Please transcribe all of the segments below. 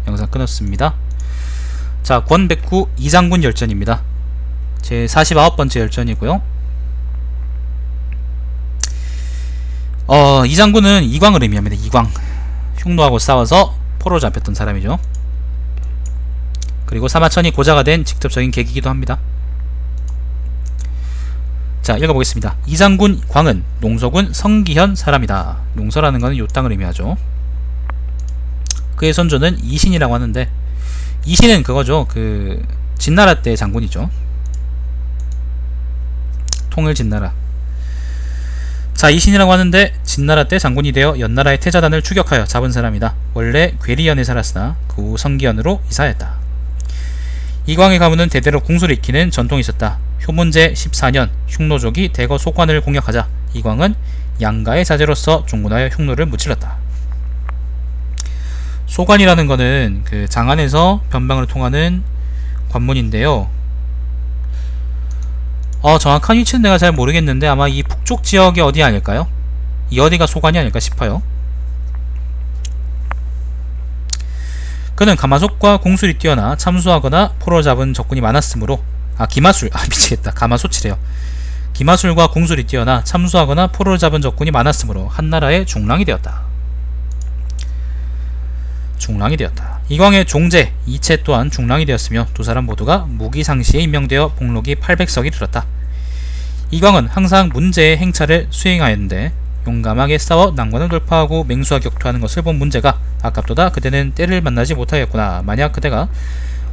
영상 끊었습니다. 자, 권백후 이장군 열전입니다. 제 49번째 열전이고요. 이장군은 이광을 의미합니다. 이광. 흉노하고 싸워서 포로로 잡혔던 사람이죠. 그리고 사마천이 고자가 된 직접적인 계기이기도 합니다. 자, 읽어보겠습니다. 이장군 광은 농서군 성기현 사람이다. 농서라는 것은 요 땅을 의미하죠. 그의 선조는 이신이라고 하는데, 이신은 그거죠. 그 진나라 때 장군이죠. 통일 진나라. 자, 이신이라고 하는데 진나라 때 장군이 되어 연나라의 태자단을 추격하여 잡은 사람이다. 원래 괴리현에 살았으나 그 후 성기현으로 이사했다. 이광의 가문은 대대로 궁수를 익히는 전통이 있었다. 효문제 14년 흉노족이 대거 소관을 공격하자 이광은 양가의 자제로서 종군하여 흉노를 무찔렀다. 소관이라는 거는 그 장안에서 변방을 통하는 관문인데요. 정확한 위치는 내가 잘 모르겠는데 아마 이 북쪽 지역이 어디 아닐까요? 이 어디가 소관이 아닐까 싶어요. 그는 가마솥과 공술이 뛰어나 참수하거나 포로 잡은 적군이 많았으므로 미치겠다. 가마솥이래요. 기마술과 공술이 뛰어나 참수하거나 포로를 잡은 적군이 많았으므로 한나라의 중랑이 되었다. 이광의 종제 이채 또한 중랑이 되었으며 두 사람 모두가 무기상시에 임명되어 복록이 800석이 이르렀다. 이광은 항상 문제의 행차를 수행하였는데 용감하게 싸워 난관을 돌파하고 맹수와 격투하는 것을 본 문제가 아깝도다. 그대는 때를 만나지 못하였구나. 만약 그대가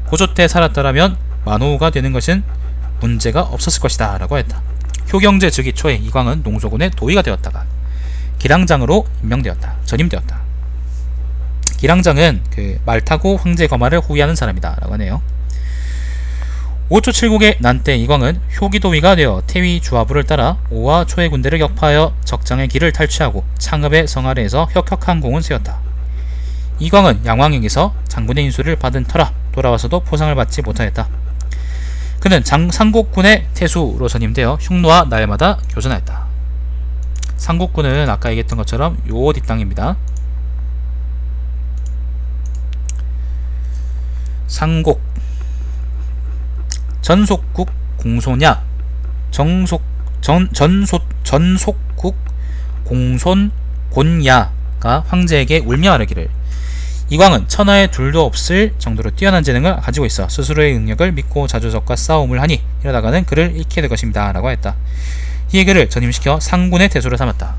고조 때 살았더라면 만호가 되는 것은 문제가 없었을 것이다 라고 했다. 효경제 즉위 초에 이광은 농소군의 도의가 되었다가 기랑장으로 전임되었다. 기랑장은 그 말타고 황제 거마를 호위하는 사람이다 라고 하네요. 5초 7국의 난때 이광은 효기도위가 되어 태위 주하부를 따라 오와 초의 군대를 격파하여 적장의 길을 탈취하고 창읍의 성 아래에서 혁혁한 공을 세웠다. 이광은 양왕에게서 장군의 인수를 받은 터라 돌아와서도 포상을 받지 못하였다. 그는 상곡군의 태수로 전임되어 흉노와 날마다 교전하였다. 상곡군은 아까 얘기했던 것처럼 요 뒷땅입니다. 상곡 전속국 공손야 전속국 공손 곤야가 황제에게 울며 아뢰기를 이광은 천하에 둘도 없을 정도로 뛰어난 재능을 가지고 있어 스스로의 능력을 믿고 자주적과 싸움을 하니 이러다가는 그를 잃게 될 것입니다 라고 했다. 이 그를 전임시켜 상군의 대수를 삼았다.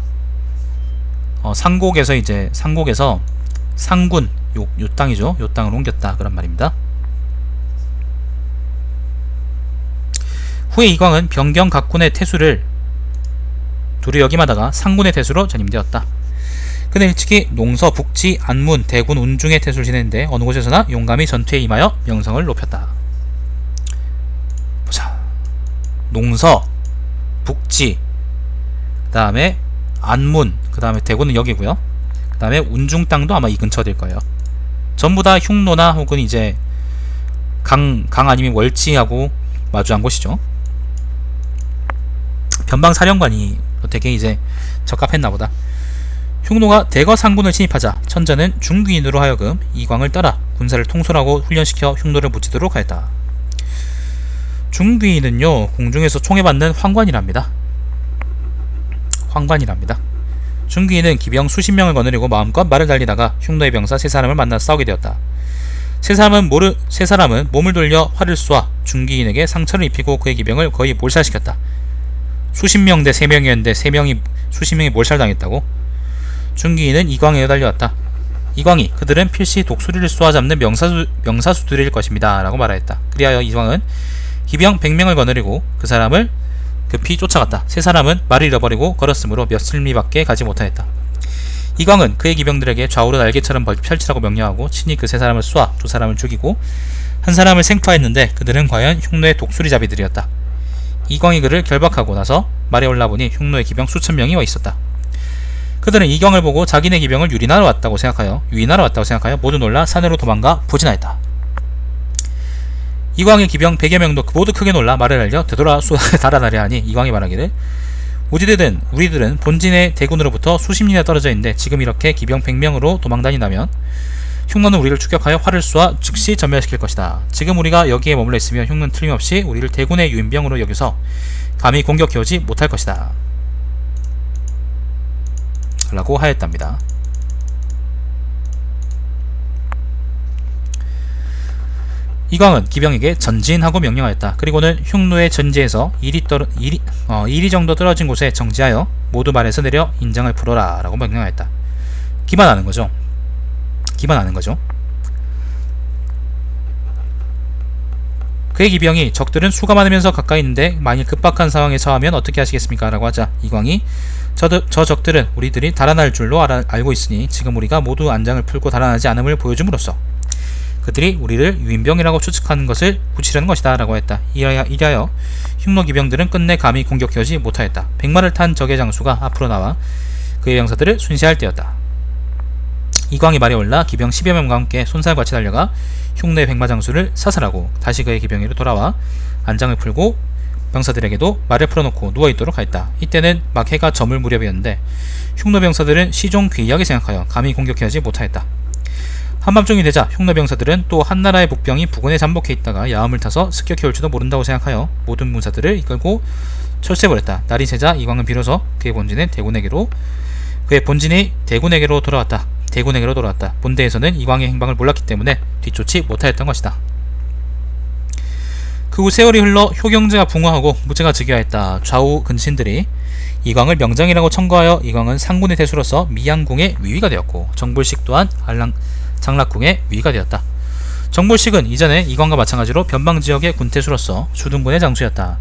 상곡에서 상군 요 땅이죠. 요 땅을 옮겼다 그런 말입니다. 후에 이광은 변경 각군의 태수를 두루 역임하다가 상군의 태수로 전임되었다. 그는 일찍이 농서, 북지, 안문, 대군, 운중의 태수를 지냈는데 어느 곳에서나 용감히 전투에 임하여 명성을 높였다. 보자. 농서, 북지, 그 다음에 안문, 그 다음에 대군은 여기고요. 그 다음에 운중 땅도 아마 이 근처 될 거예요. 전부 다 흉노나 혹은 이제 강 아니면 월지하고 마주한 곳이죠. 변방 사령관이 되게 이제 적합했나보다. 흉노가 대거 상군을 침입하자 천자는 중귀인으로 하여금 이광을 따라 군사를 통솔하고 훈련시켜 흉노를 무찌도록 하였다. 중귀인은요 공중에서 총애받는 황관이랍니다. 중귀인은 기병 수십 명을 거느리고 마음껏 말을 달리다가 흉노의 병사 세 사람을 만나 싸우게 되었다. 세 사람은 몸을 돌려 활을 쏘아 중귀인에게 상처를 입히고 그의 기병을 거의 몰살시켰다. 수십 명 대 3명이었는데 수십 명이 몰살당했다고? 중귀인은 이광에게 달려왔다. 이광이 그들은 필시 독수리를 쏘아잡는 명사수들일 것입니다 라고 말하였다. 그리하여 이광은 기병 100명을 거느리고 그 사람을 급히 쫓아갔다. 세 사람은 말을 잃어버리고 걸었으므로 몇 실미밖에 가지 못하였다. 이광은 그의 기병들에게 좌우로 날개처럼 펼치라고 명령하고 친히 그 세 사람을 쏘아 두 사람을 죽이고 한 사람을 생파했는데 그들은 과연 흉노의 독수리잡이들이었다. 이광이 그를 결박하고 나서 말에 올라보니 흉노의 기병 수천 명이 와 있었다. 그들은 이광을 보고 자기네 기병을 유인하러 왔다고 생각하여 모두 놀라 산으로 도망가 부진하였다. 이광의 기병 100여 명도 모두 크게 놀라 말을 알려 되돌아 달아나려 하니 이광이 말하기를 우리들은 본진의 대군으로부터 수십 리나 떨어져 있는데 지금 이렇게 기병 100명으로 도망다닌다면 흉노는 우리를 추격하여 활을 쏘아 즉시 전멸시킬 것이다. 지금 우리가 여기에 머물러 있으면 흉노는 틀림없이 우리를 대군의 유인병으로 여겨서 감히 공격해오지 못할 것이다. 라고 하였답니다. 이광은 기병에게 전진하고 명령하였다. 그리고는 흉노의 전지에서 1리 정도 떨어진 곳에 정지하여 모두 말에서 내려 인장을 풀어라 라고 명령하였다. 기만하는 거죠. 그의 기병이 적들은 수가 많으면서 가까이 있는데 만일 급박한 상황에 처하면 어떻게 하시겠습니까? 라고 하자 이광이 저 적들은 우리들이 달아날 줄로 알고 있으니 지금 우리가 모두 안장을 풀고 달아나지 않음을 보여줌으로써 그들이 우리를 유인병이라고 추측하는 것을 굳히려는 것이다 라고 했다. 이하여 흉노 기병들은 끝내 감히 공격해오지 못하였다. 100마를 탄 적의 장수가 앞으로 나와 그의 병사들을 순시할 때였다. 이광이 말에 올라 기병 10여 명과 함께 손살같이 달려가 흉노의 100마 장수를 사살하고 다시 그의 기병으로 돌아와 안장을 풀고 병사들에게도 말을 풀어놓고 누워있도록 하였다. 이때는 막 해가 저물 무렵이었는데 흉노 병사들은 시종 괴이하게 생각하여 감히 공격해오지 못하였다. 한밤중이 되자 흉노 병사들은 또 한나라의 복병이 부근에 잠복해 있다가 야음을 타서 습격해올지도 모른다고 생각하여 모든 무사들을 이끌고 철수해버렸다. 날이 새자 이광은 비로소 그의 본진이 대군에게로 돌아왔다. 본대에서는 이광의 행방을 몰랐기 때문에 뒤쫓지 못하였던 것이다. 그 후 세월이 흘러 효경제가 붕어하고 무제가 즉위하였다. 좌우 근친들이 이광을 명장이라고 청구하여 이광은 상군의 대수로서 미양궁의 위위가 되었고 정불식 또한 장락궁의 위가 되었다. 정불식은 이전에 이광과 마찬가지로 변방지역의 군태수로서 수등군의 장수였다.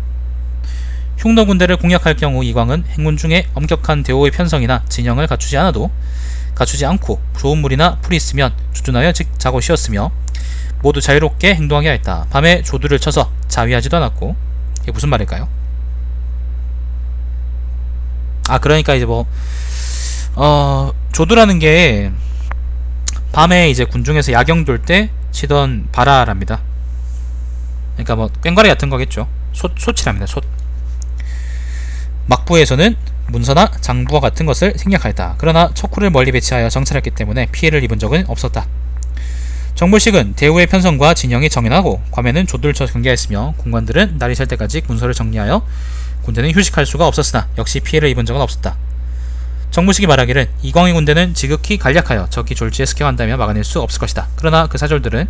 흉노 군대를 공략할 경우 이광은 행군 중에 엄격한 대오의 편성이나 진영을 갖추지 않고 좋은 물이나 풀이 있으면 주둔하여 자고 쉬었으며 모두 자유롭게 행동하게 하였다. 밤에 조두를 쳐서 자위하지도 않았고 이게 무슨 말일까요? 그러니까 이제 조두라는 게 밤에 이제 군중에서 야경 돌 때 치던 바라랍니다. 그러니까 꽹과리 같은 거겠죠. 소치랍니다. 막부에서는 문서나 장부와 같은 것을 생략하였다. 그러나 척후를 멀리 배치하여 정찰했기 때문에 피해를 입은 적은 없었다. 정불식은 대우의 편성과 진영이 정연하고 괌에는 조두를 쳐 경계하였으며 군관들은 날이 셀 때까지 군서를 정리하여 군대는 휴식할 수가 없었으나 역시 피해를 입은 적은 없었다. 정불식이 말하기를 이광의 군대는 지극히 간략하여 적이 졸지에 습격한다며 막아낼 수 없을 것이다. 그러나 그 사졸들은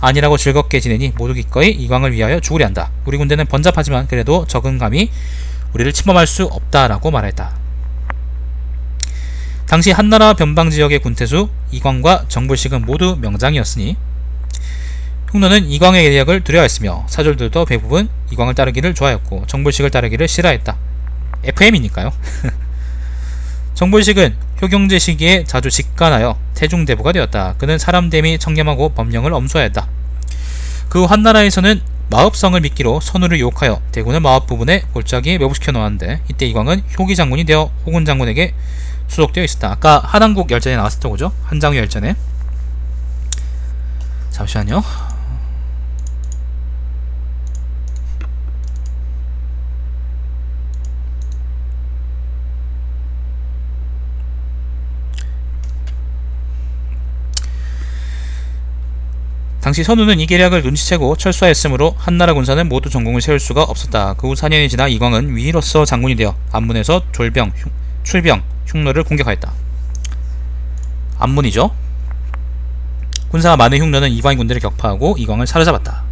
아니라고 즐겁게 지내니 모두 기꺼이 이광을 위하여 죽으려 한다. 우리 군대는 번잡하지만 그래도 적은 감히 우리를 침범할 수 없다라고 말했다. 당시 한나라 변방지역의 군태수 이광과 정불식은 모두 명장이었으니 흉노는 이광의 계략을 두려워했으며 사졸들도 대부분 이광을 따르기를 좋아했고 정불식을 따르기를 싫어했다. FM이니까요. 정불식은 효경제 시기에 자주 직관하여 태중대부가 되었다. 그는 사람됨이 청렴하고 법령을 엄수하였다. 그 후 한나라에서는 마읍성을 미끼로 선우를 유혹하여 대군을 마읍 부분에 골짜기에 매복시켜 놓았는데 이때 이광은 효기 장군이 되어 호군 장군에게 수속되어 있었다. 아까 한항국 열전에 나왔었던 거죠. 한장유 열전에. 잠시만요. 당시 선우는 이 계략을 눈치채고 철수하였으므로 한나라 군사는 모두 전공을 세울 수가 없었다. 그 후 4년이 지나 이광은 위로서 장군이 되어 안문에서 졸병, 출병, 흉노를 공격하였다. 안문이죠. 군사가 많은 흉노는 이광의 군대를 격파하고 이광을 사로잡았다.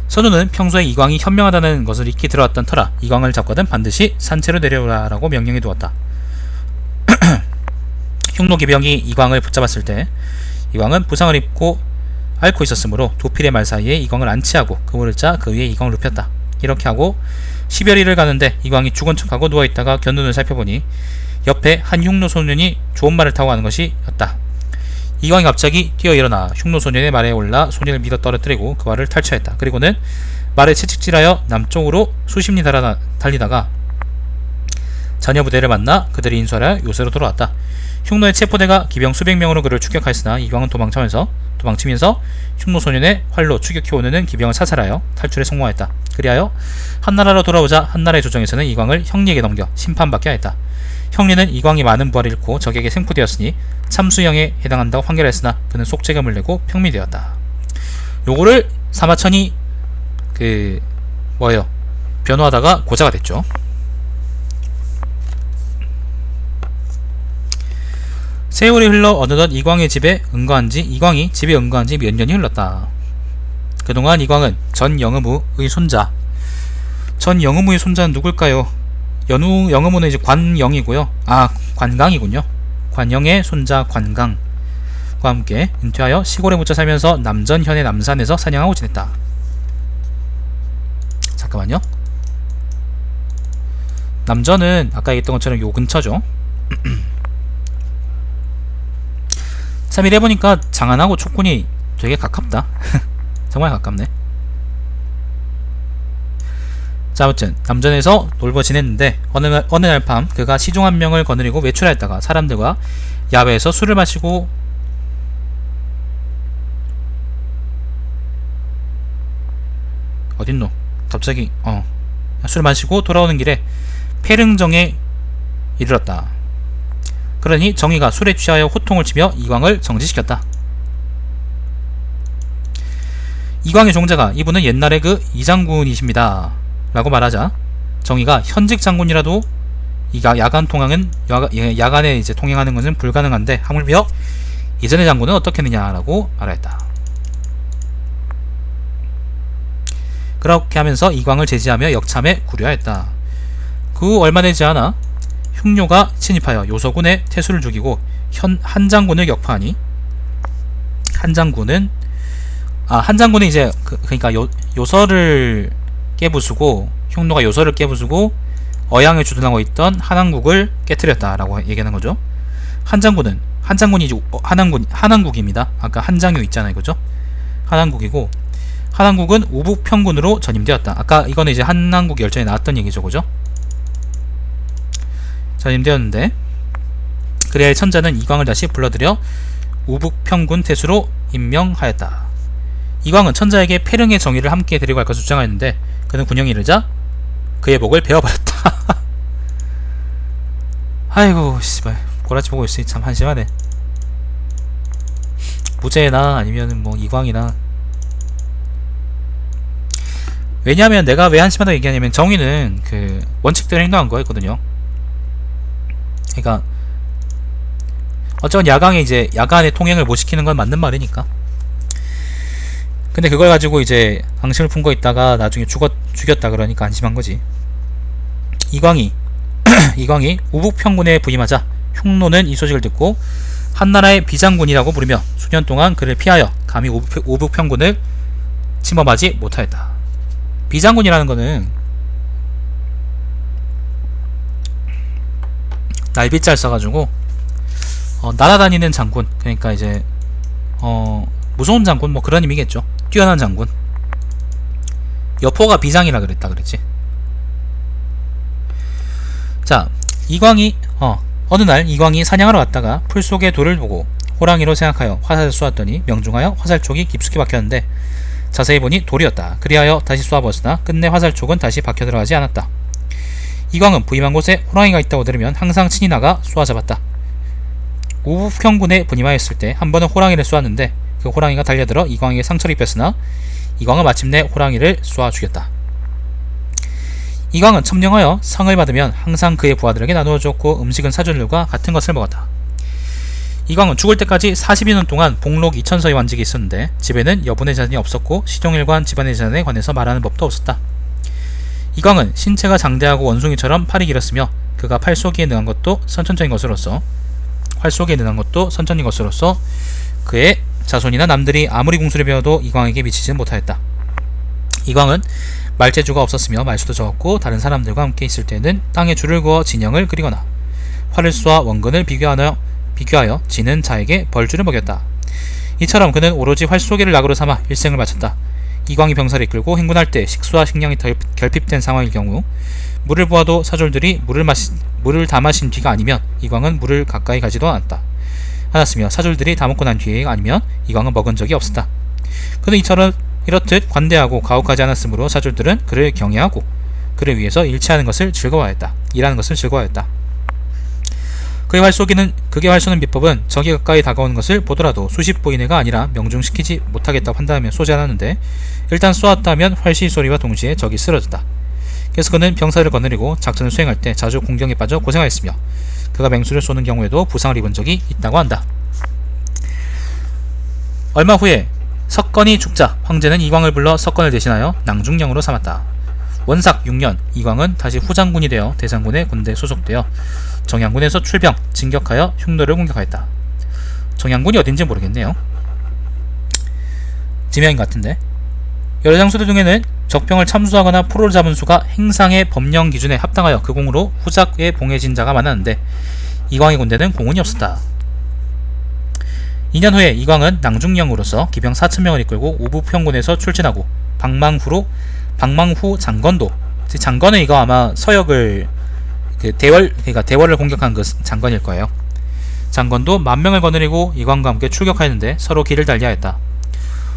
선우는 평소에 이광이 현명하다는 것을 익히 들어왔던 터라 이광을 잡거든 반드시 산채로 내려오라 라고 명령해 두었다. 흉노 기병이 이광을 붙잡았을 때 이광은 부상을 입고 앓고 있었으므로 두 필의 말 사이에 이광을 안치하고 그물을 짜 그 위에 이광을 눕혔다. 이렇게 하고 10여리를 가는데 이광이 죽은 척하고 누워있다가 견눈을 살펴보니 옆에 한 흉노 소년이 좋은 말을 타고 가는 것이었다. 이광이 갑자기 뛰어 일어나 흉노 소년의 말에 올라 소년을 밀어 떨어뜨리고 그 말을 탈취했다. 그리고는 말에 채찍질하여 남쪽으로 수십 리 달리다가 자녀 부대를 만나 그들이 인수하여 요새로 돌아왔다. 흉노의 체포대가 기병 수백 명으로 그를 추격하였으나 이광은 도망치면서 흉노 소년의 활로 추격해오는 기병을 사살하여 탈출에 성공하였다. 그리하여 한나라로 돌아오자 한나라의 조정에서는 이광을 형리에게 넘겨 심판받게 하였다. 형리는 이광이 많은 부하를 잃고 적에게 생포되었으니 참수형에 해당한다고 판결했으나 그는 속죄금을 내고 평미되었다. 요거를 사마천이 변호하다가 고자가 됐죠. 세월이 흘러 어느덧 이광이 집에 응거한 지 몇 년이 흘렀다. 그동안 이광은 전 영의무의 손자, 전 영의무의 손자는 누굴까요? 영의무는 이제 관영이고요. 관강이군요. 관영의 손자 관강과 함께 은퇴하여 시골에 묻혀 살면서 남전현의 남산에서 사냥하고 지냈다. 잠깐만요. 남전은 아까 얘기했던 것처럼 요 근처죠. 3일 해보니까 장안하고 촉군이 되게 가깝다. 정말 가깝네. 자, 아무튼 남전에서 놀고 지냈는데 어느 날 밤 그가 시종 한 명을 거느리고 외출하였다가 사람들과 야외에서 술을 마시고 어딨노? 갑자기 술을 마시고 돌아오는 길에 폐릉정에 이르렀다. 그러니 정의가 술에 취하여 호통을 치며 이광을 정지시켰다. 이광의 종자가 이분은 옛날에 그 이장군이십니다 라고 말하자 정의가 현직 장군이라도 야간에 이제 통행하는 것은 불가능한데 하물며 이전의 장군은 어떻겠느냐라고 말하였다. 그렇게 하면서 이광을 제지하며 역참에 구려하였다. 그 얼마 되지 않아 흉노가 침입하여 요서군의 태수를 죽이고 한 장군을 격파하니 한 장군은 이제 그러니까 요서를 깨부수고 흉노가 요서를 깨부수고 어양에 주둔하고 있던 한항국을 깨뜨렸다라고 얘기하는 거죠. 한장군이 이제 한항국입니다. 아까 한장유 있잖아요, 그죠? 한항국이고 한항국은 우북평군으로 전임되었다. 아까 이거는 이제 한항국 열전에 나왔던 얘기죠, 그죠? 전임되었는데 그래야 천자는 이광을 다시 불러들여 우북평군 태수로 임명하였다. 이광은 천자에게 폐릉의 정의를 함께 데리고 갈 것을 주장하였는데 그는 군영이 이르자 그의 목을 베어버렸다. 아이고 씨발 고라치 보고 있으니 참 한심하네. 무제나 아니면 뭐 이광이나. 왜냐하면 내가 왜 한심하다고 얘기하냐면 정의는 그 원칙대로 행동한 거였거든요. 그러니까 어쩌면 야간에 통행을 못 시키는 건 맞는 말이니까. 근데 그걸 가지고 이제 앙심을 품고 있다가 나중에 죽였다 그러니까 안심한 거지. 이광이 우북평군에 부임하자 흉노는 이 소식을 듣고 한나라의 비장군이라고 부르며 수년 동안 그를 피하여 감히 우북평군을 침범하지 못하였다. 비장군이라는 거는 날빗자를 써가지고 날아다니는 장군, 그러니까 이제 무서운 장군 뭐 그런 의미겠죠. 뛰어난 장군. 여포가 비장이라 그랬지. 자, 이광이 어느 날 이광이 사냥하러 갔다가 풀 속에 돌을 보고 호랑이로 생각하여 화살을 쏘았더니 명중하여 화살촉이 깊숙이 박혔는데 자세히 보니 돌이었다. 그리하여 다시 쏘아보았으나 끝내 화살촉은 다시 박혀 들어가지 않았다. 이광은 부임한 곳에 호랑이가 있다고 들으면 항상 친히 나가 쏘아잡았다. 우북평군에 부임하였을 때 한 번은 호랑이를 쏘았는데 그 호랑이가 달려들어 이광에게 상처를 입혔으나 이광은 마침내 호랑이를 쏘아 죽였다. 이광은 첨령하여 상을 받으면 항상 그의 부하들에게 나누어 줬고 음식은 사절들과 같은 것을 먹었다. 이광은 죽을 때까지 40여년 동안 복록 2000서의 완직이 있었는데 집에는 여분의 재산이 없었고 시종일관 집안의 재산에 관해서 말하는 법도 없었다. 이광은 신체가 장대하고 원숭이처럼 팔이 길었으며 그가 활 쏘기에 능한 것도 선천적인 것으로서 그의 자손이나 남들이 아무리 궁수를 배워도 이광에게 미치지는 못하였다. 이광은 말재주가 없었으며 말수도 적었고 다른 사람들과 함께 있을 때는 땅에 줄을 그어 진영을 그리거나 활을 쏘아 원근을 비교하여 지는 자에게 벌주를 먹였다. 이처럼 그는 오로지 활쏘기를 낙으로 삼아 일생을 바쳤다. 이광이 병사를 이끌고 행군할 때 식수와 식량이 결핍된 상황일 경우 물을 보아도 사졸들이 물을 다 마신 뒤가 아니면 이광은 물을 가까이 가지도 않았으며 사졸들이 다 먹고 난 뒤에 아니면 이광은 먹은 적이 없었다. 그는 이렇듯 관대하고 가혹하지 않았으므로 사졸들은 그를 경외하고 그를 위해서 일하는 것을 즐거워하였다. 그의 활쏘는 비법은 적이 가까이 다가오는 것을 보더라도 수십 보 이내가 아니라 명중시키지 못하겠다고 판단하며 쏘지 않았는데, 일단 쏘았다 하면 활시 소리와 동시에 적이 쓰러졌다. 그래서 그는 병사를 거느리고 작전을 수행할 때 자주 공경에 빠져 고생하였으며, 그가 맹수를 쏘는 경우에도 부상을 입은 적이 있다고 한다. 얼마 후에 석건이 죽자 황제는 이광을 불러 석건을 대신하여 낭중령으로 삼았다. 원삭 6년 이광은 다시 후장군이 되어 대장군의 군대에 소속되어 정양군에서 출병, 진격하여 흉노를 공격하였다. 정양군이 어딘지 모르겠네요. 지명인 같은데. 여러 장수들 중에는 적병을 참수하거나 포로를 잡은 수가 행상의 법령 기준에 합당하여 그 공으로 후작에 봉해진 자가 많았는데, 이광의 군대는 공훈이 없었다. 2년 후에 이광은 낭중령으로서 기병 4,000명을 이끌고 우부평군에서 출진하고 방망후 장건도, 장건은 이거 아마 서역을 그러니까 대월을 공격한 그 장건일 거예요. 장건도 10,000명을 거느리고 이광과 함께 출격하였는데 서로 길을 달리하였다.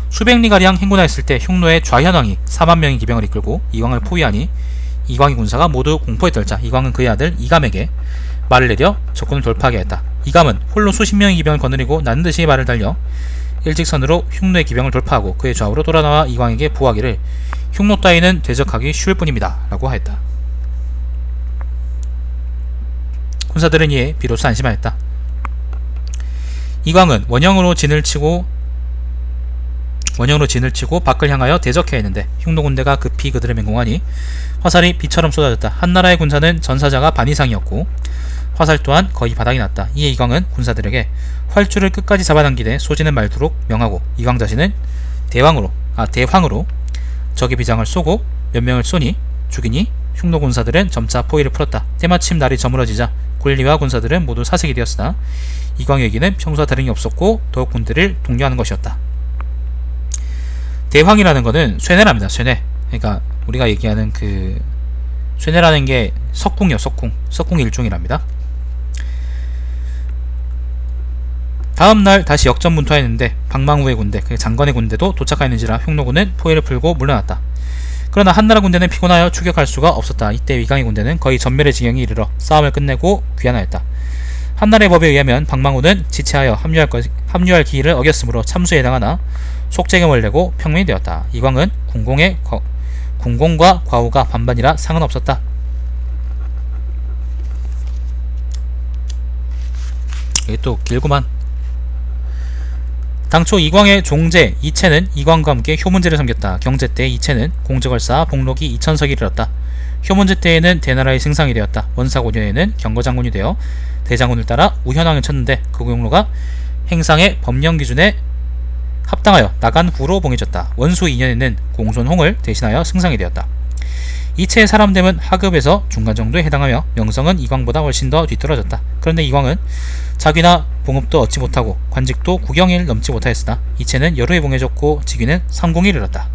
수백 리가량 행군하였을 때 흉노의 좌현왕이 40,000명의 기병을 이끌고 이광을 포위하니, 이광의 군사가 모두 공포에 떨자 이광은 그의 아들 이감에게 말을 내려 적군을 돌파하게 했다. 이감은 홀로 수십 명의 기병을 거느리고 난듯이 말을 달려 일직선으로 흉노의 기병을 돌파하고 그의 좌우로 돌아나와 이광에게 보호하기를 흉노 따위는 대적하기 쉬울 뿐입니다 라고 하였다. 군사들은 이에 비로소 안심하였다. 이광은 원형으로 진을 치고 밖을 향하여 대적해야 했는데, 흉노 군대가 급히 그들을 맹공하니 화살이 비처럼 쏟아졌다. 한나라의 군사는 전사자가 반 이상이었고 화살 또한 거의 바닥이 났다. 이에 이광은 군사들에게 활주를 끝까지 잡아당기되 쏘지는 말도록 명하고, 이광 자신은 대황으로 적의 비장을 쏘고 몇 명을 쏘니 죽이니, 흉노 군사들은 점차 포위를 풀었다. 때마침 날이 저물어지자 군리와 군사들은 모두 사색이 되었으나 이광에게는 평소와 다름이 없었고 더욱 군대를 독려하는 것이었다. 대황이라는 것은 쇠뇌랍니다. 쇠뇌. 그러니까 우리가 얘기하는 그 쇠뇌라는 게 석궁이요. 석궁 일종이랍니다. 다음날 다시 역전문투하였는데 방망후의 군대, 장건의 군대도 도착하였는지라 흉노군은 포위를 풀고 물러났다. 그러나 한나라 군대는 피곤하여 추격할 수가 없었다. 이때 이광의 군대는 거의 전멸의 지경에 이르러 싸움을 끝내고 귀환하였다. 한나라의 법에 의하면 방망후는 지체하여 합류할 기일을 어겼으므로 참수에 해당하나 속죄금을 내고 평민이 되었다. 이광은 군공과 과우가 반반이라 상은 없었다. 이게 또 길구만. 당초 이광의 종제 이채는 이광과 함께 효문제를 섬겼다. 경제 때 이채는 공적을 쌓아 복록이 2,000석이 이르렀다. 효문제 때에는 대나라의 승상이 되었다. 원삭 5년에는 경거장군이 되어 대장군을 따라 우현왕을 쳤는데, 그 공로가 행상의 법령 기준에 합당하여 나간 후로 봉해졌다. 원수 2년에는 공손홍을 대신하여 승상이 되었다. 이채의 사람됨은 하급에서 중간 정도에 해당하며 명성은 이광보다 훨씬 더 뒤떨어졌다. 그런데 이광은 자귀나 봉급도 얻지 못하고 관직도 9경일 넘지 못하였으나 이채는 여러 해 봉해졌고 직위는 3공이 이르렀다.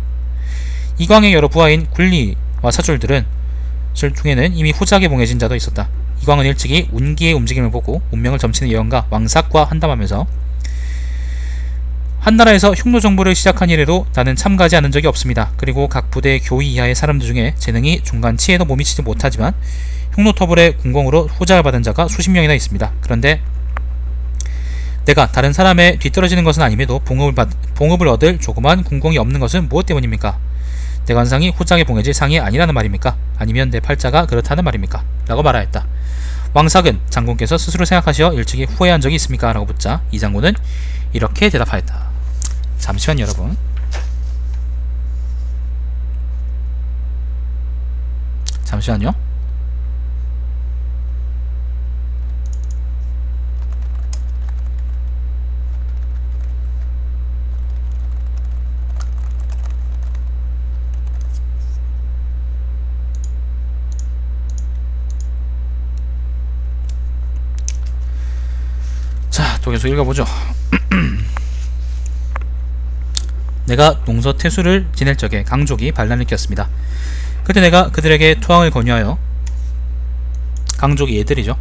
이광의 여러 부하인 군리와 사줄들은 중에는 이미 후작에 봉해진 자도 있었다. 이광은 일찍이 운기의 움직임을 보고 운명을 점치는 예언가 왕삭과 한담하면서, 한나라에서 흉노 정부를 시작한 이래로 나는 참가하지 않은 적이 없습니다. 그리고 각 부대 교위 이하의 사람들 중에 재능이 중간치에도 몸이 치지 못하지만 흉노 터불의 군공으로 후작을 받은 자가 수십 명이나 있습니다. 그런데 내가 다른 사람에 뒤떨어지는 것은 아님에도 봉급을 얻을 조그만 군공이 없는 것은 무엇 때문입니까? 내 관상이 후작에 봉해질 상이 아니라는 말입니까? 아니면 내 팔자가 그렇다는 말입니까? 라고 말하였다. 왕삭은 장군께서 스스로 생각하시어 일찍이 후회한 적이 있습니까? 라고 묻자 이 장군은 이렇게 대답하였다. 잠시만 여러분. 잠시만요. 자, 또 계속 읽어보죠. 내가 농서태수를 지낼 적에 강족이 반란을 일으켰습니다. 그때 내가 그들에게 투항을 권유하여, 강족이 얘들이죠,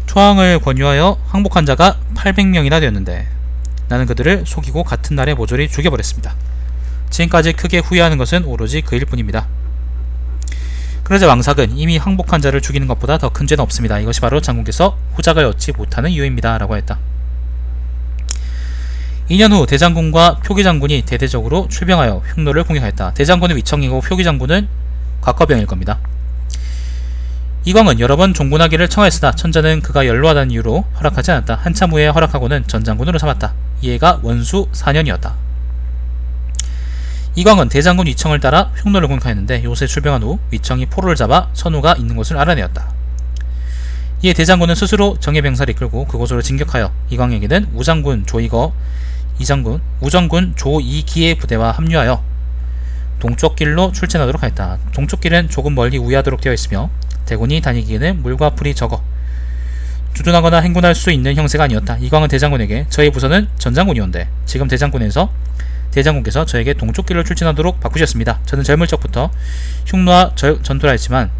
투항을 권유하여 항복한 자가 800명이나 되었는데 나는 그들을 속이고 같은 날에 모조리 죽여버렸습니다. 지금까지 크게 후회하는 것은 오로지 그 일뿐입니다. 그러자 왕삭은 이미 항복한 자를 죽이는 것보다 더 큰 죄는 없습니다. 이것이 바로 장군께서 후작을 얻지 못하는 이유입니다. 라고 했다. 2년 후 대장군과 표기장군이 대대적으로 출병하여 흉노를 공격하였다. 대장군은 위청이고 표기장군은 곽거병일 겁니다. 이광은 여러 번 종군하기를 청하였으나 천자는 그가 연로하다는 이유로 허락하지 않았다. 한참 후에 허락하고는 전장군으로 삼았다. 이 해가 원수 4년이었다. 이광은 대장군 위청을 따라 흉노를 공격하였는데 요새 출병한 후 위청이 포로를 잡아 선우가 있는 곳을 알아내었다. 이에 대장군은 스스로 정예병사를 이끌고 그곳으로 진격하여 이광에게는 우장군 조이기의 부대와 합류하여 동쪽 길로 출전하도록 하였다. 동쪽 길은 조금 멀리 우회하도록 되어 있으며 대군이 다니기에는 물과 풀이 적어 주둔하거나 행군할 수 있는 형세가 아니었다. 이광은 대장군에게 저희 부서는 전장군이온데 지금 대장군께서 저에게 동쪽 길로 출전하도록 바꾸셨습니다. 저는 젊을 적부터 흉노와 전투를 했지만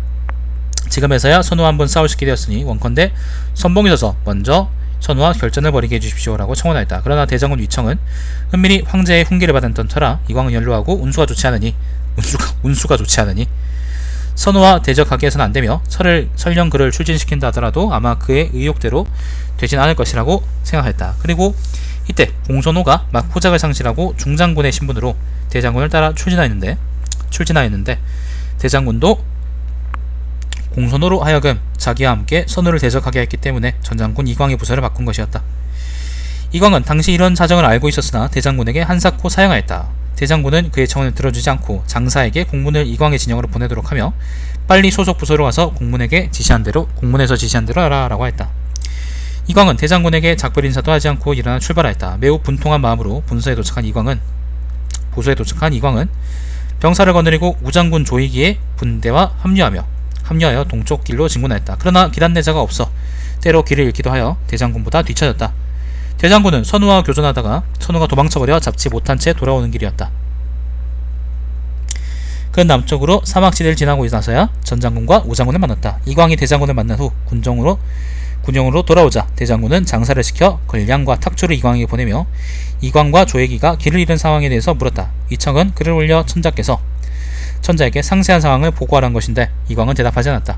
지금에서야 선우와 한번 싸울 수 있게 되었으니 원컨대 선봉에 서서 먼저 선우와 결전을 벌이게 해주십시오 라고 청원하였다. 그러나 대장군 위청은 은밀히 황제의 훈계를 받았던 터라 이광은 연로하고 운수가 좋지 않으니 선우와 대적하게 해서는 안되며 설령 그를 출진시킨다 하더라도 아마 그의 의욕대로 되진 않을 것이라고 생각했다. 그리고 이때 공선호가 막 후작을 상실하고 중장군의 신분으로 대장군을 따라 출진하였는데 대장군도 공선호로 하여금 자기와 함께 선우를 대적하게 했기 때문에 전장군 이광의 부서를 바꾼 것이었다. 이광은 당시 이런 사정을 알고 있었으나 대장군에게 한사코 사양하였다. 대장군은 그의 청원을 들어주지 않고 장사에게 공문을 이광의 진영으로 보내도록 하며 빨리 소속 부서로 가서 공문에서 지시한 대로 하라 라고 했다. 이광은 대장군에게 작별 인사도 하지 않고 일어나 출발하였다. 매우 분통한 마음으로 부서에 도착한 이광은 병사를 거느리고 우장군 조이기의 분대와 합류하여 동쪽 길로 진군하였다. 그러나 길 안내자가 없어 때로 길을 잃기도 하여 대장군보다 뒤처졌다. 대장군은 선우와 교전하다가 선우가 도망쳐버려 잡지 못한 채 돌아오는 길이었다. 그는 남쪽으로 사막지대를 지나고 나서야 전장군과 우장군을 만났다. 이광이 대장군을 만난 후 군영으로 돌아오자 대장군은 장사를 시켜 걸량과 탁조를 이광에게 보내며 이광과 조회기가 길을 잃은 상황에 대해서 물었다. 위청은 글을 올려 천자에게 상세한 상황을 보고하라는 것인데 이광은 대답하지 않았다.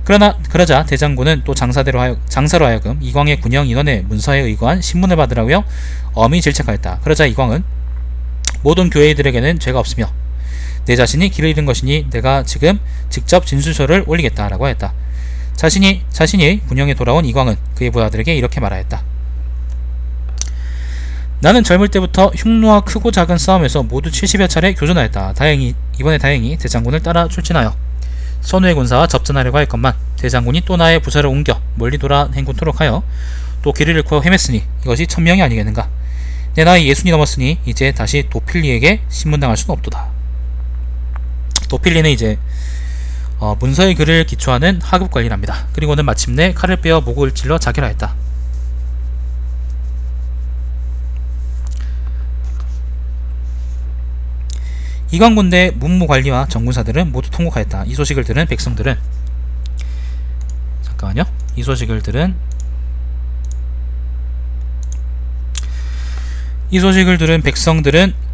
그러자 대장군은 또 장사로 하여금 이광의 군영 인원의 문서에 의거한 신문을 받으라고 엄히 질책하였다. 그러자 이광은 모든 교회들에게는 죄가 없으며 내 자신이 길을 잃은 것이니 내가 지금 직접 진술서를 올리겠다 라고 했다. 자신이 군영에 돌아온 이광은 그의 부하들에게 이렇게 말하였다. 나는 젊을 때부터 흉노와 크고 작은 싸움에서 모두 70여 차례 교전하였다. 이번에 다행히 대장군을 따라 출진하여 선우의 군사와 접전하려고 할 것만 대장군이 또 나의 부서를 옮겨 멀리 돌아 행군토록 하여 또 길을 잃고 헤맸으니 이것이 천명이 아니겠는가. 내 나이 60이 넘었으니 이제 다시 도필리에게 신문당할 수는 없도다. 도필리는 이제 문서의 글을 기초하는 하급관리랍니다. 그리고는 마침내 칼을 빼어 목을 찔러 자결하였다. 이광군대 문무관리와 정군사들은 모두 통곡하였다. 이 소식을 들은 백성들은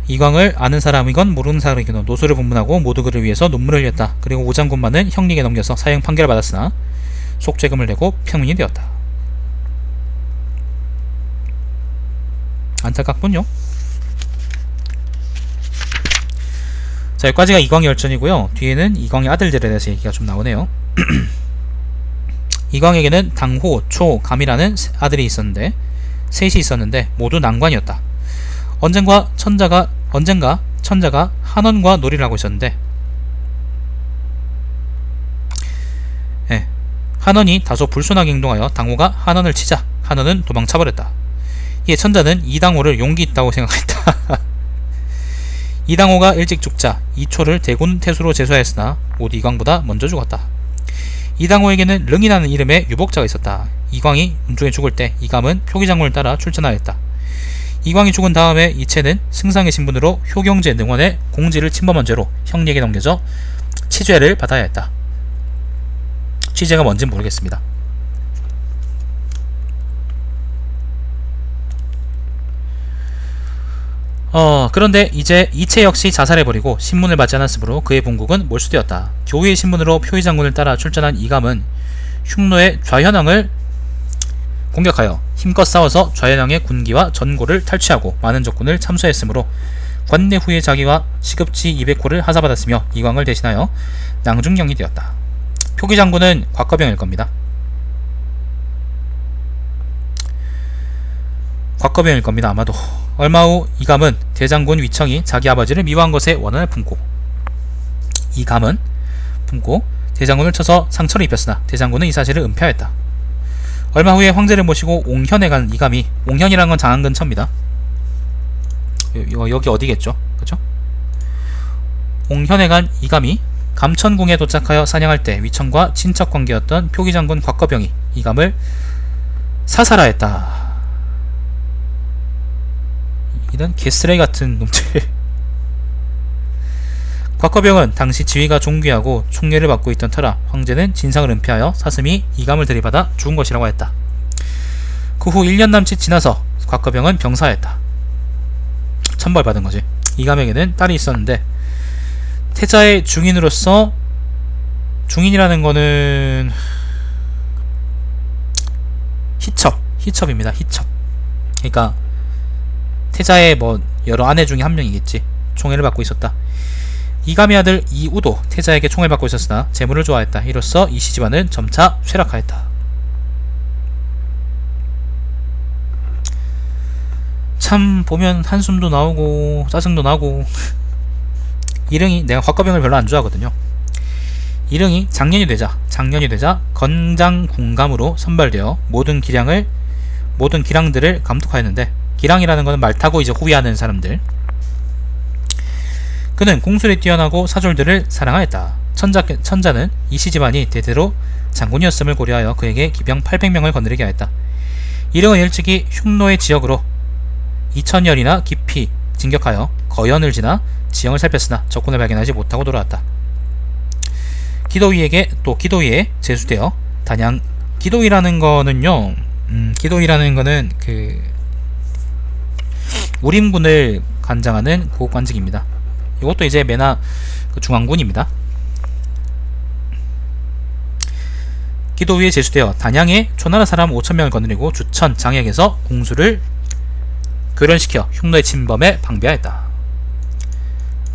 이광을 아는 사람이건 모르는 사람이건 노소를 분문하고 모두 그를 위해서 눈물을 흘렸다. 그리고 오장군만은 형리에게 넘겨서 사형 판결을 받았으나 속죄금을 내고 평민이 되었다. 안타깝군요. 자, 여기까지가 이광의 열전이고요. 뒤에는 이광의 아들들에 대해서 얘기가 좀 나오네요. 이광에게는 당호, 초, 감이라는 아들이 있었는데 셋이 있었는데 모두 난관이었다. 언젠가 천자가 한원과 놀이를 하고 있었는데 한원이 다소 불순하게 행동하여 당호가 한원을 치자 한원은 도망쳐버렸다. 이에 천자는 이당호를 용기 있다고 생각했다. 이당호가 일찍 죽자 이초를 대군 태수로 제수하였으나 모두 이광보다 먼저 죽었다. 이당호에게는 릉이라는 이름의 유복자가 있었다. 이광이 운중에 죽을 때 이감은 표기장군을 따라 출전하였다. 이광이 죽은 다음에 이채는 승상의 신분으로 효경제 능원의 공지를 침범한 죄로 형리에게 넘겨져 치죄를 받아야 했다. 취재가 뭔지는 모르겠습니다. 그런데 이제 이채 역시 자살해버리고 신문을 받지 않았으므로 그의 본국은 몰수되었다. 교우의 신문으로 표의 장군을 따라 출전한 이감은 흉노의 좌현왕을 공격하여 힘껏 싸워서 좌현왕의 군기와 전고를 탈취하고 많은 적군을 참수했으므로 관내 후에 자기와 시급지 200호를 하사받았으며 이광을 대신하여 낭중령이 되었다. 표기 장군은 곽거병일 겁니다. 곽거병일 겁니다. 아마도. 얼마 후 이감은 대장군 위청이 자기 아버지를 미워한 것에 원한을 품고 대장군을 쳐서 상처를 입혔으나 대장군은 이 사실을 은폐하였다. 얼마 후에 황제를 모시고 옹현에 간 이감이, 옹현이라는 건 장안 근처입니다. 여기 어디겠죠? 그죠? 옹현에 간 이감이 감천궁에 도착하여 사냥할 때 위청과 친척 관계였던 표기장군 곽거병이 이감을 사살하였다. 이런 개쓰레기 같은 놈들. 곽거병은 당시 지위가 존귀하고 총례를 받고 있던 터라 황제는 진상을 은폐하여 사슴이 이감을 들이받아 죽은 것이라고 했다. 그 후 1년 남짓 지나서 곽거병은 병사했다. 천벌받은 거지. 이감에게는 딸이 있었는데 태자의 중인으로서, 중인이라는 거는 희첩입니다. 희첩. 그러니까 태자의 뭐 여러 아내 중에 한 명이겠지. 총애를 받고 있었다. 이감의 아들 이우도 태자에게 총애를 받고 있었으나 재물을 좋아했다. 이로써 이씨 집안은 점차 쇠락하였다. 참 보면 한숨도 나오고 짜증도 나고. 이릉이, 내가 곽거병을 별로 안 좋아하거든요. 이릉이 장년이 되자 건장궁감으로 선발되어 모든 기량들을 감독하였는데, 기량이라는 것은 말 타고 이제 후위하는 사람들. 그는 공술에 뛰어나고 사졸들을 사랑하였다. 천자는 이씨 집안이 대대로 장군이었음을 고려하여 그에게 기병 800명을 거느리게 하였다. 이릉은 일찍이 흉노의 지역으로 2000열이나 깊이 진격하여 거연을 지나 지형을 살폈으나 적군을 발견하지 못하고 돌아왔다. 기도위에 제수되어 단양, 기도위라는 거는요, 기도위라는 거는 그 우림군을 관장하는 고관직입니다. 이것도 이제 메나 그 중앙군입니다. 기도위에 제수되어 단양에 초나라 사람 5000명을 거느리고 주천, 장액에서 공수를 교련시켜 흉노의 침범에 방비하였다.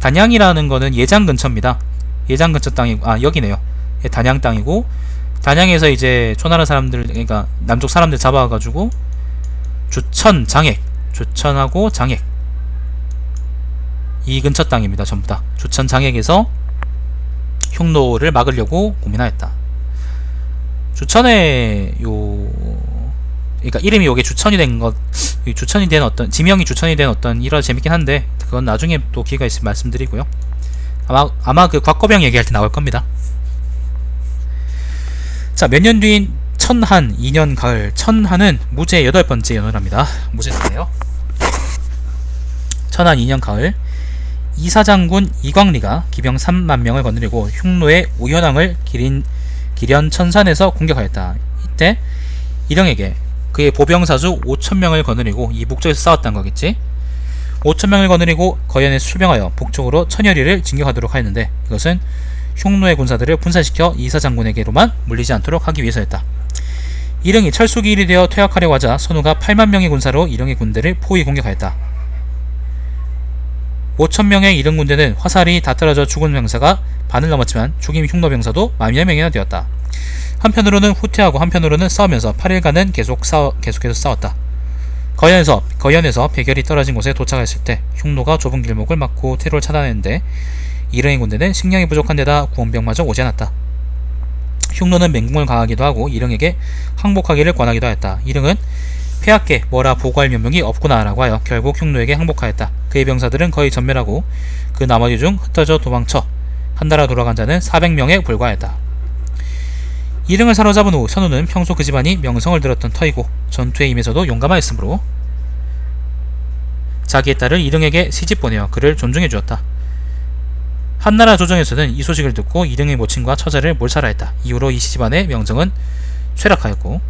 단양이라는 거는 예장 근처입니다. 예장 근처 땅이고, 여기네요. 단양 땅이고, 단양에서 이제 초나라 사람들, 그러니까 남쪽 사람들 잡아가지고 주천, 주천하고 장액, 이 근처 땅입니다. 전부 다 주천, 장액에서 흉노를 막으려고 고민하였다. 주천에 그러니까 이름이 요게 주천이 된 것, 주천이 된 어떤, 지명이 주천이 된 어떤 일화 재밌긴 한데 그건 나중에 또 기회가 있으면 말씀드리고요. 아마 그 곽거병 얘기할 때 나올 겁니다. 자, 몇 년 뒤인 천한 2년 가을, 천한은 무제 8번째 연호랍니다. 무제인데요. 천한 2년 가을, 이사장군 이광리가 기병 3만 명을 거느리고 흉노의 우현왕을 기련 천산에서 공격하였다. 이때 이령에게 그의 보병사수 5000명을 거느리고, 이 북쪽에서 싸웠다는 거겠지. 5000명을 거느리고 거연에서 출병하여 북쪽으로 천여리를 진격하도록 하였는데, 이것은 흉노의 군사들을 분산시켜 이사장군에게로만 물리지 않도록 하기 위해서였다. 이령이 철수기일이 되어 퇴학하려고 하자 선우가 8만 명의 군사로 이령의 군대를 포위 공격하였다. 5000명의 이령 군대는 화살이 다 떨어져 죽은 병사가 반을 넘었지만 죽임 흉노 병사도 만여 명이나 되었다. 한편으로는 후퇴하고 한편으로는 싸우면서 8일간은 계속해서 싸웠다. 거연에서 백열이 떨어진 곳에 도착했을 때 흉노가 좁은 길목을 막고 퇴로를 차단했는데 이령의 군대는 식량이 부족한 데다 구원병마저 오지 않았다. 흉노는 맹공을 강하기도 하고 이령에게 항복하기를 권하기도 하였다. 이령은 폐하께 뭐라 보고할 면목이 없구나 라고 하여 결국 흉노에게 항복하였다. 그의 병사들은 거의 전멸하고 그 나머지 중 흩어져 도망쳐 한나라 돌아간 자는 400명에 불과하였다. 이릉을 사로잡은 후 선우는 평소 그 집안이 명성을 들었던 터이고 전투에 임해서도 용감하였으므로 자기의 딸을 이릉에게 시집 보내어 그를 존중해 주었다. 한나라 조정에서는 이 소식을 듣고 이릉의 모친과 처자를 몰살하였다. 이후로 이씨 집안의 명성은 쇠락하였고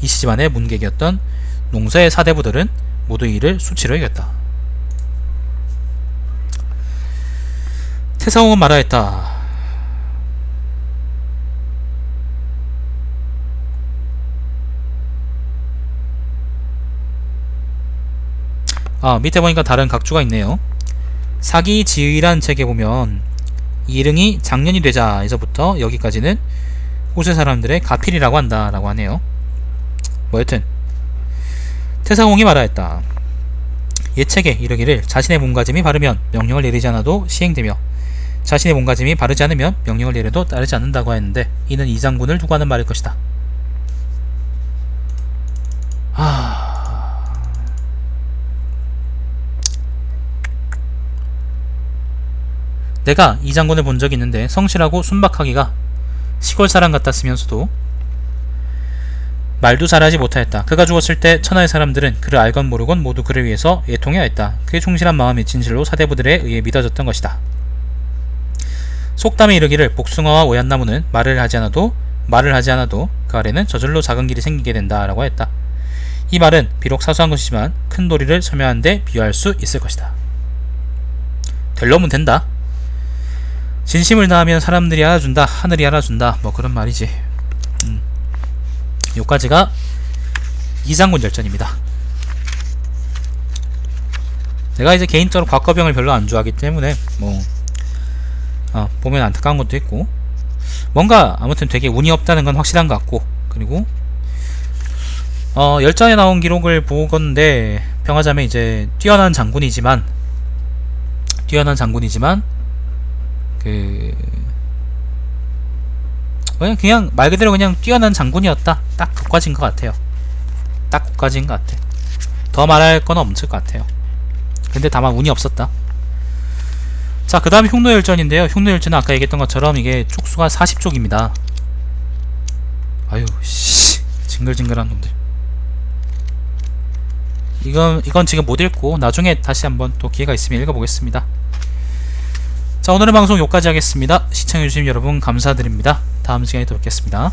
이씨 집안의 문객이었던 농서의 사대부들은 모두 이를 수치로 이겼다. 태사홍은 말하였다. 밑에 보니까 다른 각주가 있네요. 사기지의란 책에 보면 이릉이 장년이 되자 에서부터 여기까지는 호세 사람들의 가필이라고 한다 라고 하네요. 뭐 여튼 태사홍이 말하였다. 예책에 이르기를 자신의 몸가짐이 바르면 명령을 내리지 않아도 시행되며 자신의 몸가짐이 바르지 않으면 명령을 내려도 따르지 않는다고 했는데 이는 이 장군을 두고 하는 말일 것이다. 내가 이 장군을 본 적이 있는데 성실하고 순박하기가 시골 사람 같았으면서도 말도 잘하지 못하였다. 그가 죽었을 때 천하의 사람들은 그를 알건 모르건 모두 그를 위해서 애통해하였다. 그의 충실한 마음이 진실로 사대부들에 의해 믿어졌던 것이다. 속담에 이르기를 복숭아와 오얏나무는 말을 하지 않아도 그 아래는 저절로 작은 길이 생기게 된다 라고 했다. 이 말은 비록 사소한 것이지만 큰 도리를 설명하는 데 비유할 수 있을 것이다. 될 놈은 된다. 진심을 다하면 사람들이 알아준다, 하늘이 알아준다, 뭐 그런 말이지. 요까지가 이장군 열전입니다. 내가 이제 개인적으로 곽거병을 별로 안 좋아하기 때문에 뭐 보면 안타까운 것도 있고, 뭔가 아무튼 되게 운이 없다는 건 확실한 것 같고, 그리고 열전에 나온 기록을 보건데 평하자면 이제 뛰어난 장군이지만 그냥 말 그대로 그냥 뛰어난 장군이었다. 딱 그까진 것 같아요. 딱 그까진 것 같아. 더 말할 건 없을 것 같아요. 근데 다만 운이 없었다. 자, 그 다음에 흉노열전인데요. 흉노열전은 아까 얘기했던 것처럼 이게 촉수가 40족입니다. 아유 씨, 징글징글한 놈들. 이건 지금 못 읽고 나중에 다시 한번 또 기회가 있으면 읽어보겠습니다. 자, 오늘의 방송 여기까지 하겠습니다. 시청해주신 여러분 감사드립니다. 다음 시간에 또 뵙겠습니다.